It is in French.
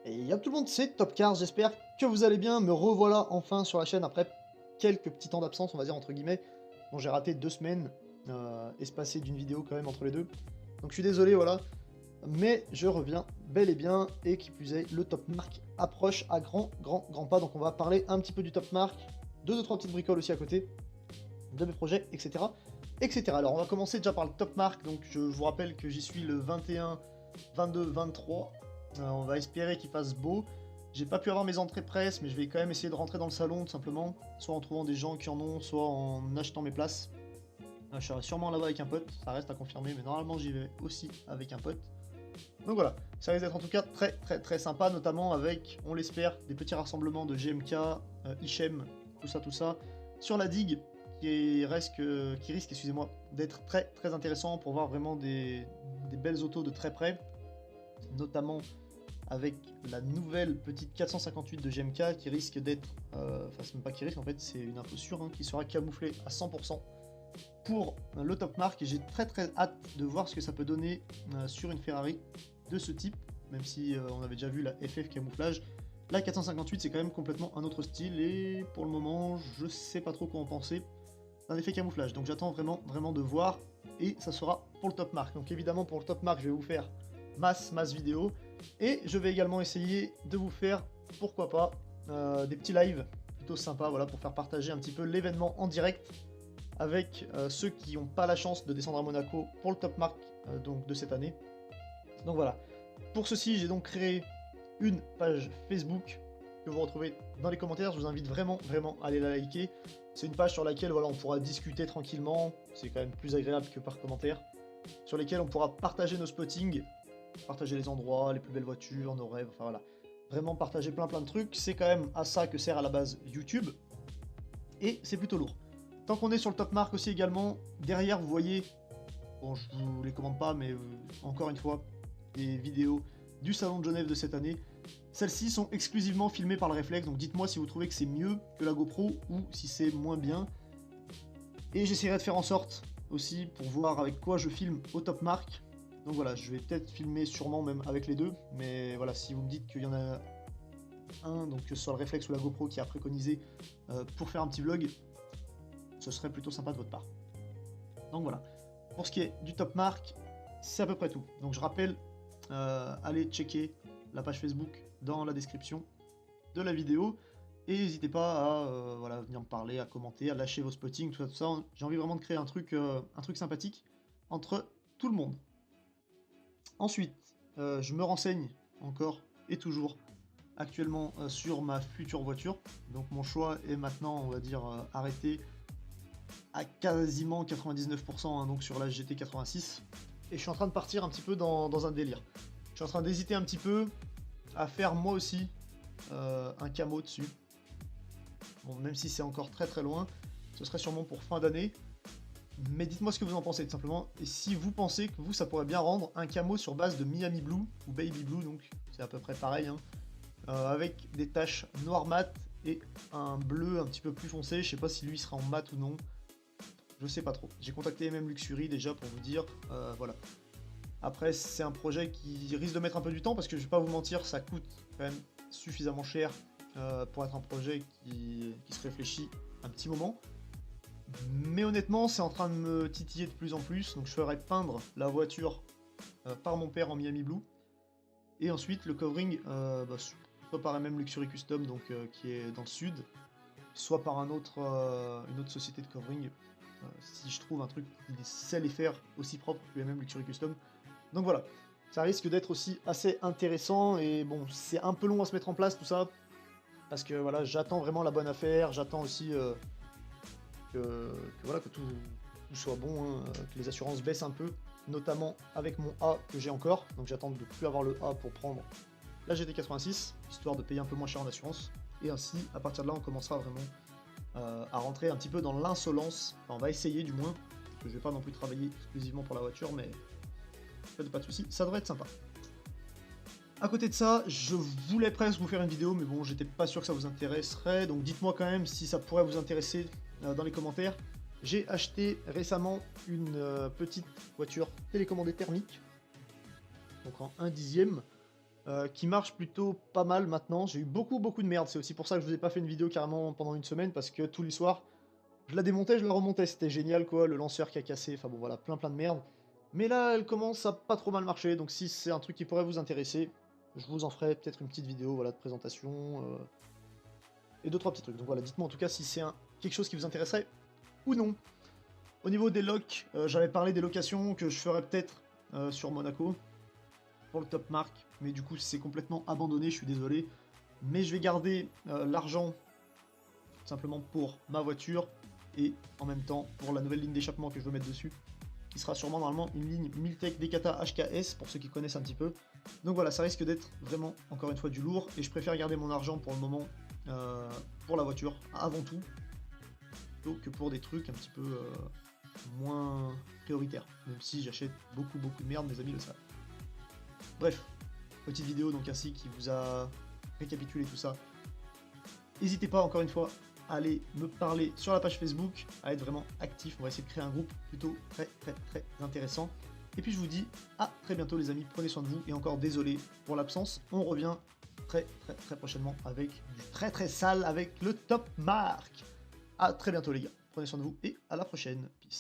Et y'a tout le monde, c'est Top Cars, j'espère que vous allez bien, me revoilà enfin sur la chaîne après quelques petits temps d'absence, on va dire entre guillemets. Bon, j'ai raté 2 semaines, espacées d'une vidéo quand même entre les deux. Donc je suis désolé, voilà, mais je reviens bel et bien, et qui plus est, le Top Mark approche à grands pas, donc on va parler un petit peu du Top Mark, de 2-3 petites bricoles aussi à côté, de mes projets, etc. etc. Alors on va commencer déjà par le Top Mark, donc je vous rappelle que j'y suis le 21, 22, 23. On va espérer qu'il fasse beau. J'ai pas pu avoir mes entrées presse, mais je vais quand même essayer de rentrer dans le salon tout simplement, soit en trouvant des gens qui en ont, soit en achetant mes places. Je serai sûrement là-bas avec un pote, ça reste à confirmer, mais normalement j'y vais aussi avec un pote. Donc voilà, ça risque d'être en tout cas très sympa, notamment avec, on l'espère, des petits rassemblements de GMK, Hichem, tout ça, sur la digue, qui risque, excusez-moi, d'être très intéressant pour voir vraiment des belles autos de très près, notamment avec la nouvelle petite 458 de GMK qui risque d'être, enfin c'est même pas qui risque, en fait c'est une info sûre, hein, qui sera camouflée à 100% pour le Top Mark, et j'ai très hâte de voir ce que ça peut donner sur une Ferrari de ce type, même si on avait déjà vu la FF camouflage. La 458 c'est quand même complètement un autre style, et pour le moment je sais pas trop quoi en penser d'un effet camouflage, donc j'attends vraiment de voir, et ça sera pour le Top Mark. Donc évidemment pour le Top Mark je vais vous faire masse vidéo, et je vais également essayer de vous faire, pourquoi pas, des petits lives plutôt sympas, voilà, pour faire partager un petit peu l'événement en direct avec ceux qui n'ont pas la chance de descendre à Monaco pour le Top Mark donc de cette année. Donc voilà. Pour ceci, j'ai donc créé une page Facebook que vous retrouvez dans les commentaires. Je vous invite vraiment à aller la liker. C'est une page sur laquelle voilà, on pourra discuter tranquillement. C'est quand même plus agréable que par commentaire. Sur lesquels on pourra partager nos spottings, partager les endroits, les plus belles voitures, nos rêves, enfin voilà. Vraiment partager plein de trucs. C'est quand même à ça que sert à la base YouTube. Et c'est plutôt lourd. Tant qu'on est sur le Top Mark aussi également, derrière vous voyez, bon je vous les commande pas, mais encore une fois, des vidéos du Salon de Genève de cette année. Celles-ci sont exclusivement filmées par le réflexe, donc dites-moi si vous trouvez que c'est mieux que la GoPro ou si c'est moins bien. Et j'essaierai de faire en sorte aussi pour voir avec quoi je filme au Top Mark. Donc voilà, je vais peut-être filmer sûrement même avec les deux, mais voilà, si vous me dites qu'il y en a un, donc que ce soit le réflexe ou la GoPro qui a préconisé pour faire un petit vlog, ce serait plutôt sympa de votre part. Donc voilà, pour ce qui est du Top Mark, c'est à peu près tout. Donc je rappelle, allez checker la page Facebook dans la description de la vidéo, et n'hésitez pas à voilà, venir me parler, à commenter, à lâcher vos spottings, tout ça. J'ai envie vraiment de créer un truc sympathique entre tout le monde. Ensuite, je me renseigne encore et toujours actuellement sur ma future voiture. Donc mon choix est maintenant, on va dire, arrêté à quasiment 99%, hein, donc sur la GT86. Et je suis en train de partir un petit peu dans un délire. Je suis en train d'hésiter un petit peu à faire moi aussi un camo dessus. Bon, même si c'est encore très loin, ce serait sûrement pour fin d'année. Mais dites-moi ce que vous en pensez tout simplement, et si vous pensez que vous ça pourrait bien rendre un camo sur base de Miami Blue ou Baby Blue, donc c'est à peu près pareil, hein, avec des taches noir mat et un bleu un petit peu plus foncé. Je sais pas si lui sera en mat ou non, je sais pas trop. J'ai contacté même Luxury déjà pour vous dire, voilà. Après c'est un projet qui risque de mettre un peu du temps, parce que je vais pas vous mentir, ça coûte quand même suffisamment cher pour être un projet qui se réfléchit un petit moment. Mais honnêtement, c'est en train de me titiller de plus en plus, donc je ferai peindre la voiture par mon père en Miami Blue. Et ensuite, le covering, soit par un même Luxury Custom, donc qui est dans le sud, soit par une autre société de covering, si je trouve un truc qui sait les faire aussi propre que les mêmes Luxury Custom. Donc voilà, ça risque d'être aussi assez intéressant, et bon, c'est un peu long à se mettre en place tout ça, parce que voilà, j'attends vraiment la bonne affaire, j'attends aussi voilà, que tout soit bon, hein, que les assurances baissent un peu, notamment avec mon A que j'ai encore, donc j'attends de plus avoir le A pour prendre la GT86, histoire de payer un peu moins cher en assurance, et ainsi, à partir de là, on commencera vraiment à rentrer un petit peu dans l'insolence, enfin, on va essayer du moins, parce que je vais pas non plus travailler exclusivement pour la voiture, mais faites pas de soucis, ça devrait être sympa. À côté de ça, je voulais presque vous faire une vidéo, mais bon, j'étais pas sûr que ça vous intéresserait, donc dites-moi quand même si ça pourrait vous intéresser dans les commentaires. J'ai acheté récemment une petite voiture télécommandée thermique, donc en 1/10, qui marche plutôt pas mal maintenant. J'ai eu beaucoup, beaucoup de merde. C'est aussi pour ça que je vous ai pas fait une vidéo carrément pendant une semaine, parce que tous les soirs, je la démontais, je la remontais. C'était génial, quoi. Le lanceur qui a cassé, enfin bon, voilà, plein, plein de merde. Mais là, elle commence à pas trop mal marcher, donc si c'est un truc qui pourrait vous intéresser, je vous en ferai peut-être une petite vidéo, voilà, de présentation, et deux, trois petits trucs. Donc voilà, dites-moi en tout cas si c'est quelque chose qui vous intéresserait ou non. Au niveau des locs, j'avais parlé des locations que je ferais peut-être sur Monaco pour le top marque, mais du coup c'est complètement abandonné, je suis désolé. Mais je vais garder l'argent simplement pour ma voiture et en même temps pour la nouvelle ligne d'échappement que je veux mettre dessus, qui sera sûrement normalement une ligne Miltech Decata HKS pour ceux qui connaissent un petit peu. Donc voilà, ça risque d'être vraiment encore une fois du lourd et je préfère garder mon argent pour le moment pour la voiture avant tout, plutôt que pour des trucs un petit peu moins prioritaires, même si j'achète beaucoup beaucoup de merde, mes amis le savent. Bref, petite vidéo donc ainsi qui vous a récapitulé tout ça. N'hésitez pas encore une fois à aller me parler sur la page Facebook, à être vraiment actif, on va essayer de créer un groupe plutôt très très très intéressant. Et puis je vous dis à très bientôt les amis, prenez soin de vous, et encore désolé pour l'absence, on revient très très très prochainement avec du très très sale avec le top marque. À très bientôt les gars, prenez soin de vous et à la prochaine, peace.